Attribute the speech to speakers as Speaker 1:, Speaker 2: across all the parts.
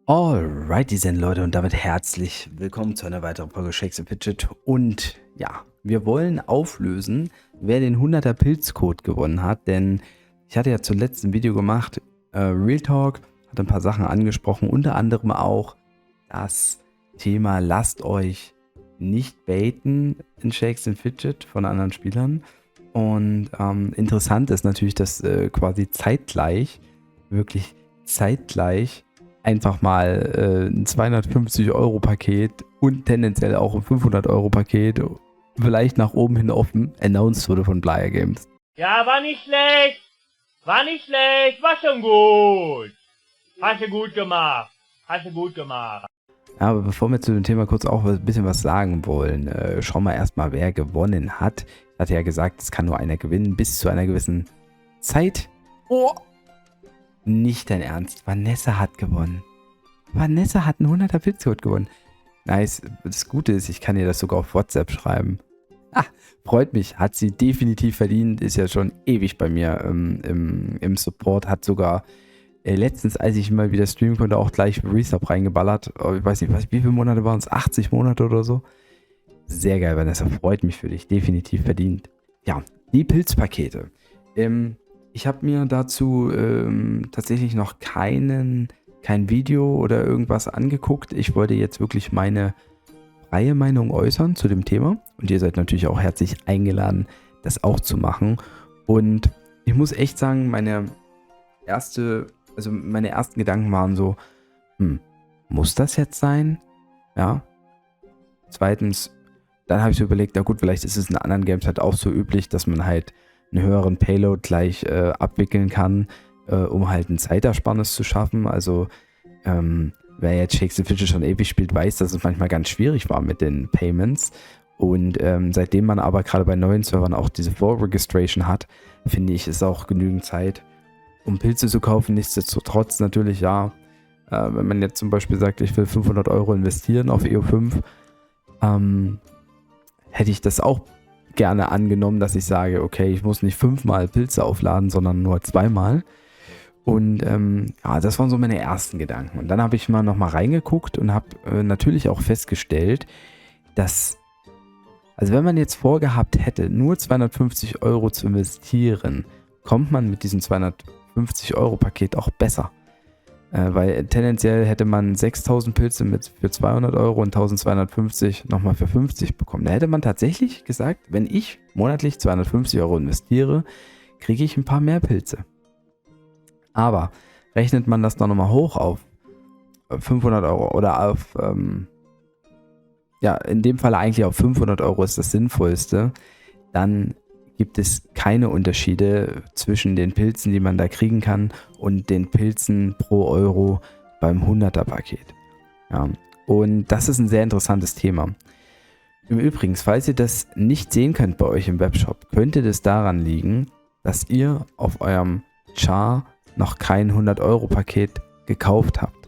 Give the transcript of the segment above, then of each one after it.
Speaker 1: Alrighty then, Leute, und damit herzlich willkommen zu einer weiteren Folge Shakes and Fidget. Und ja, wir wollen auflösen, wer den 100er Pilzcode gewonnen hat, denn ich hatte ja zuletzt ein Video gemacht, Real Talk, hat ein paar Sachen angesprochen, unter anderem auch das Thema lasst euch nicht baiten in Shakes and Fidget von anderen Spielern. Und interessant ist natürlich, dass quasi wirklich zeitgleich einfach mal ein 250-Euro-Paket und tendenziell auch ein 500-Euro-Paket vielleicht nach oben hin offen announced wurde von Blyer Games.
Speaker 2: Ja, war nicht schlecht. War nicht schlecht. War schon gut. Hast du gut gemacht. Hast du gut gemacht.
Speaker 1: Ja, aber bevor wir zu dem Thema kurz auch ein bisschen was sagen wollen, schauen wir erstmal, wer gewonnen hat. Ich hatte ja gesagt, es kann nur einer gewinnen, bis zu einer gewissen Zeit. Oh! Nicht dein Ernst. Vanessa hat gewonnen. Vanessa hat einen 100er Pilzcode gewonnen. Nice. Das Gute ist, ich kann ihr das sogar auf WhatsApp schreiben. Ah, freut mich. Hat sie definitiv verdient. Ist ja schon ewig bei mir im Support. Hat sogar letztens, als ich mal wieder streamen konnte, auch gleich Resub reingeballert. Ich weiß nicht, wie viele Monate waren es? 80 Monate oder so? Sehr geil, Vanessa. Freut mich für dich. Definitiv verdient. Ja, die Pilzpakete. Ich habe mir dazu tatsächlich noch kein Video oder irgendwas angeguckt. Ich wollte jetzt wirklich meine freie Meinung äußern zu dem Thema. Und ihr seid natürlich auch herzlich eingeladen, das auch zu machen. Und ich muss echt sagen, meine ersten Gedanken waren so, muss das jetzt sein? Ja. Zweitens, dann habe ich so überlegt, na gut, vielleicht ist es in anderen Games halt auch so üblich, dass man halt einen höheren Payload gleich abwickeln kann, um halt ein Zeitersparnis zu schaffen. Also wer jetzt Shakes and Fidget schon ewig spielt, weiß, dass es manchmal ganz schwierig war mit den Payments. Und seitdem man aber gerade bei neuen Servern auch diese Vor-Registration hat, finde ich, ist auch genügend Zeit, um Pilze zu kaufen. Nichtsdestotrotz natürlich, ja, wenn man jetzt zum Beispiel sagt, ich will 500 Euro investieren auf EO5, hätte ich das auch gerne angenommen, dass ich sage, okay, ich muss nicht 5-mal Pilze aufladen, sondern nur 2-mal. Und ja, das waren so meine ersten Gedanken. Und dann habe ich mal nochmal reingeguckt und habe natürlich auch festgestellt, dass, also wenn man jetzt vorgehabt hätte, nur 250 Euro zu investieren, kommt man mit diesem 250 Euro Paket auch besser. Weil tendenziell hätte man 6000 Pilze für 200 Euro und 1250 nochmal für 50 bekommen. Da hätte man tatsächlich gesagt, wenn ich monatlich 250 Euro investiere, kriege ich ein paar mehr Pilze. Aber rechnet man das dann nochmal hoch auf 500 Euro oder auf, ja, in dem Fall eigentlich auf 500 Euro ist das Sinnvollste, dann gibt es keine Unterschiede zwischen den Pilzen, die man da kriegen kann, und den Pilzen pro Euro beim 100er Paket. Ja, und das ist ein sehr interessantes Thema. Im Übrigen, falls ihr das nicht sehen könnt bei euch im Webshop, könnte das daran liegen, dass ihr auf eurem Char noch kein 100-Euro-Paket gekauft habt.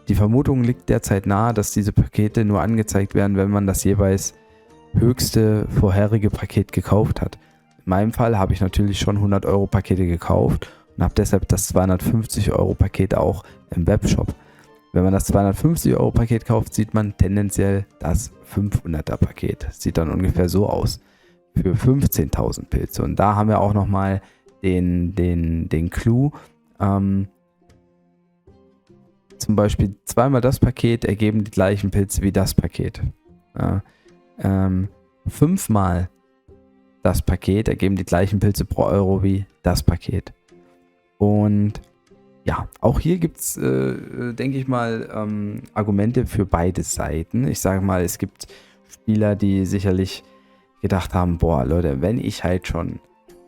Speaker 1: Die Vermutung liegt derzeit nahe, dass diese Pakete nur angezeigt werden, wenn man das jeweils höchste vorherige Paket gekauft hat. In meinem Fall habe ich natürlich schon 100-Euro-Pakete gekauft und habe deshalb das 250-Euro-Paket auch im Webshop. Wenn man das 250-Euro-Paket kauft, sieht man tendenziell das 500er-Paket. Sieht dann ungefähr so aus. Für 15.000 Pilze. Und da haben wir auch nochmal den Clou. Zum Beispiel 2-mal das Paket ergeben die gleichen Pilze wie das Paket. 5-mal das Paket ergeben die gleichen Pilze pro Euro wie das Paket. Und ja, auch hier gibt es, denke ich mal, Argumente für beide Seiten. Ich sage mal, es gibt Spieler, die sicherlich gedacht haben, boah Leute, wenn ich halt schon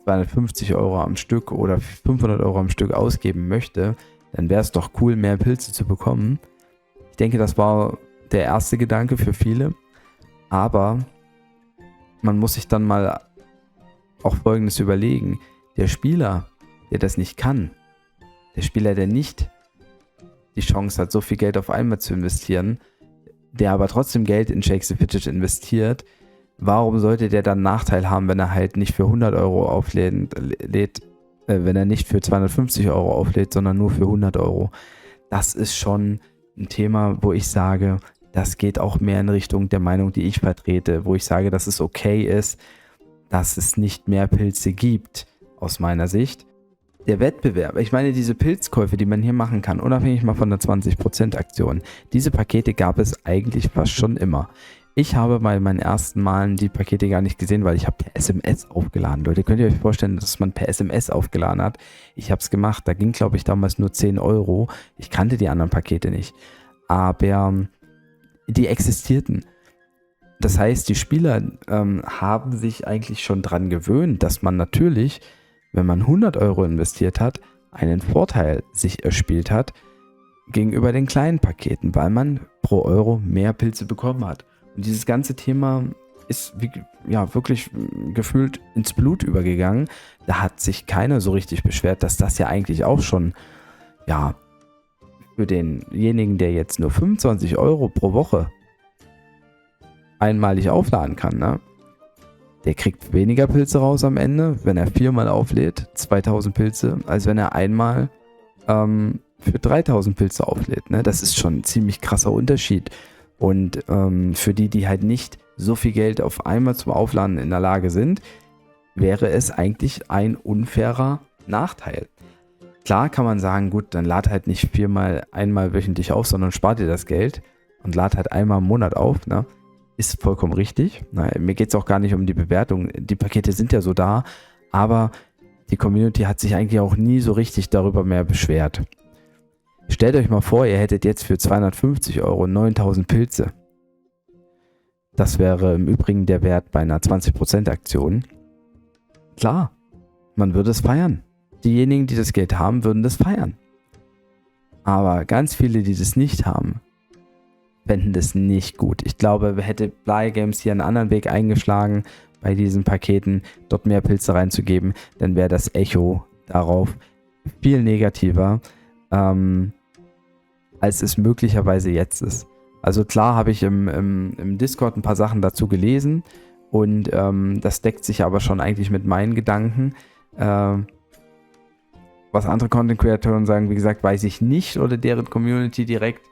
Speaker 1: 250 Euro am Stück oder 500 Euro am Stück ausgeben möchte, dann wäre es doch cool, mehr Pilze zu bekommen. Ich denke, das war der erste Gedanke für viele. Aber man muss sich dann mal auch Folgendes überlegen. Der Spieler, der das nicht kann, der Spieler, der nicht die Chance hat, so viel Geld auf einmal zu investieren, der aber trotzdem Geld in Shakes and Fidget investiert, warum sollte der dann einen Nachteil haben, wenn er halt nicht für 100 Euro auflädt, wenn er nicht für 250 Euro auflädt, sondern nur für 100 Euro? Das ist schon ein Thema, wo ich sage, das geht auch mehr in Richtung der Meinung, die ich vertrete, wo ich sage, dass es okay ist, dass es nicht mehr Pilze gibt, aus meiner Sicht. Der Wettbewerb, ich meine, diese Pilzkäufe, die man hier machen kann, unabhängig mal von der 20% Aktion, diese Pakete gab es eigentlich fast schon immer. Ich habe bei meinen ersten Malen die Pakete gar nicht gesehen, weil ich habe per SMS aufgeladen. Leute, könnt ihr euch vorstellen, dass man per SMS aufgeladen hat? Ich habe es gemacht, da ging, glaube ich, damals nur 10 Euro. Ich kannte die anderen Pakete nicht. Aber die existierten. Das heißt, die Spieler haben sich eigentlich schon dran gewöhnt, dass man natürlich, wenn man 100 Euro investiert hat, einen Vorteil sich erspielt hat gegenüber den kleinen Paketen, weil man pro Euro mehr Pilze bekommen hat. Und dieses ganze Thema ist wirklich gefühlt ins Blut übergegangen. Da hat sich keiner so richtig beschwert, dass das ja eigentlich auch schon, für denjenigen, der jetzt nur 25 Euro pro Woche einmalig aufladen kann, ne? Der kriegt weniger Pilze raus am Ende, wenn er 4-mal auflädt, 2000 Pilze, als wenn er einmal für 3000 Pilze auflädt. Ne? Das ist schon ein ziemlich krasser Unterschied. Und für die halt nicht so viel Geld auf einmal zum Aufladen in der Lage sind, wäre es eigentlich ein unfairer Nachteil. Klar kann man sagen, gut, dann lad halt nicht einmal wöchentlich auf, sondern spart dir das Geld und lad halt einmal im Monat auf, ne? Ist vollkommen richtig. Mir geht es auch gar nicht um die Bewertung. Die Pakete sind ja so da, aber die Community hat sich eigentlich auch nie so richtig darüber mehr beschwert. Stellt euch mal vor, ihr hättet jetzt für 250 Euro 9000 Pilze. Das wäre im Übrigen der Wert bei einer 20% Aktion. Klar, man würde es feiern. Diejenigen, die das Geld haben, würden das feiern. Aber ganz viele, die das nicht haben, fänden das nicht gut. Ich glaube, hätte Bly Games hier einen anderen Weg eingeschlagen, bei diesen Paketen dort mehr Pilze reinzugeben, dann wäre das Echo darauf viel negativer, als es möglicherweise jetzt ist. Also klar habe ich im Discord ein paar Sachen dazu gelesen und das deckt sich aber schon eigentlich mit meinen Gedanken. Was andere Content-Creatoren sagen, wie gesagt, weiß ich nicht oder deren Community direkt.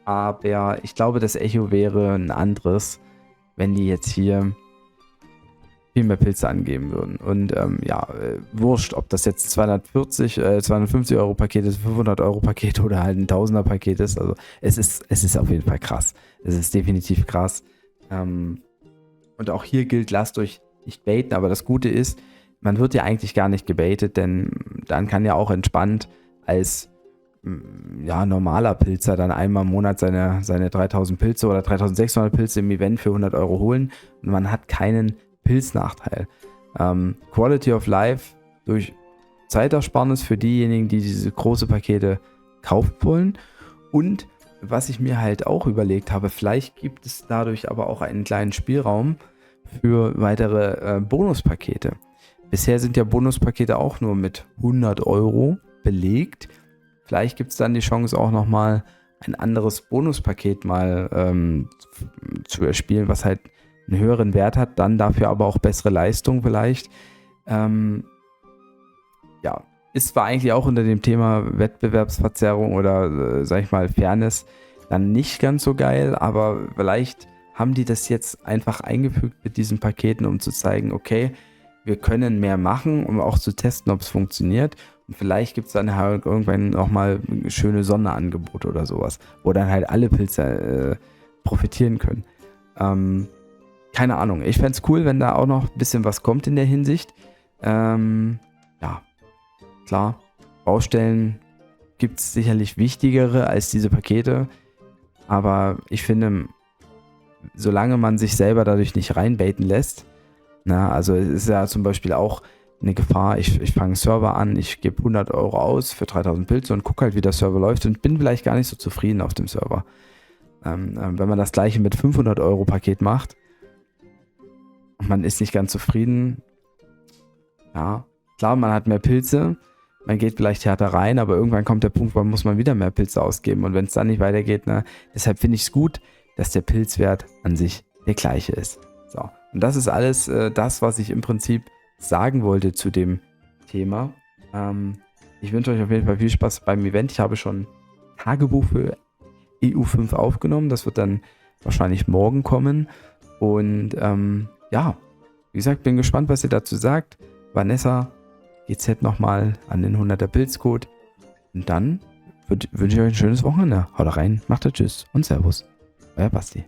Speaker 1: Aber ich glaube, das Echo wäre ein anderes, wenn die jetzt hier viel mehr Pilze angeben würden. Und wurscht, ob das jetzt 250 Euro Paket ist, 500 Euro Paket oder halt ein Tausender Paket ist. Also es ist auf jeden Fall krass. Es ist definitiv krass. Und auch hier gilt, lasst euch nicht baiten. Aber das Gute ist, man wird ja eigentlich gar nicht gebaitet, denn dann kann ja auch entspannt als normaler Pilzer dann einmal im Monat seine 3000 Pilze oder 3600 Pilze im Event für 100 Euro holen und man hat keinen Pilznachteil. Quality of Life durch Zeitersparnis für diejenigen, die diese große Pakete kaufen wollen. Und was ich mir halt auch überlegt habe, vielleicht gibt es dadurch aber auch einen kleinen Spielraum für weitere Bonuspakete. Bisher sind ja Bonuspakete auch nur mit 100 Euro belegt. Vielleicht gibt es dann die Chance auch nochmal ein anderes Bonuspaket mal zu erspielen, was halt einen höheren Wert hat, dann dafür aber auch bessere Leistung vielleicht. Ist zwar eigentlich auch unter dem Thema Wettbewerbsverzerrung oder sag ich mal Fairness dann nicht ganz so geil, aber vielleicht haben die das jetzt einfach eingefügt mit diesen Paketen, um zu zeigen, okay, wir können mehr machen, um auch zu testen, ob es funktioniert. Und vielleicht gibt es dann halt irgendwann nochmal schöne Sonderangebote oder sowas, wo dann halt alle Pilze profitieren können. Keine Ahnung. Ich fände es cool, wenn da auch noch ein bisschen was kommt in der Hinsicht. Klar, Baustellen gibt es sicherlich wichtigere als diese Pakete. Aber ich finde, solange man sich selber dadurch nicht reinbaiten lässt, also es ist ja zum Beispiel auch eine Gefahr, ich fange einen Server an, ich gebe 100 Euro aus für 3000 Pilze und gucke halt, wie der Server läuft und bin vielleicht gar nicht so zufrieden auf dem Server. Wenn man das gleiche mit 500 Euro Paket macht und man ist nicht ganz zufrieden, ja, klar, man hat mehr Pilze, man geht vielleicht härter rein, aber irgendwann kommt der Punkt, wo muss man wieder mehr Pilze ausgeben und wenn es dann nicht weitergeht, deshalb finde ich es gut, dass der Pilzwert an sich der gleiche ist. So, und das ist alles das, was ich im Prinzip sagen wollte zu dem Thema. Ich wünsche euch auf jeden Fall viel Spaß beim Event. Ich habe schon Tagebuch für EU5 aufgenommen. Das wird dann wahrscheinlich morgen kommen. Und ja, wie gesagt, bin gespannt, was ihr dazu sagt. Vanessa, GZ nochmal an den 100er Pilzcode. Und dann wünsche ich euch ein schönes Wochenende. Haut rein, macht Tschüss und Servus. Euer Basti.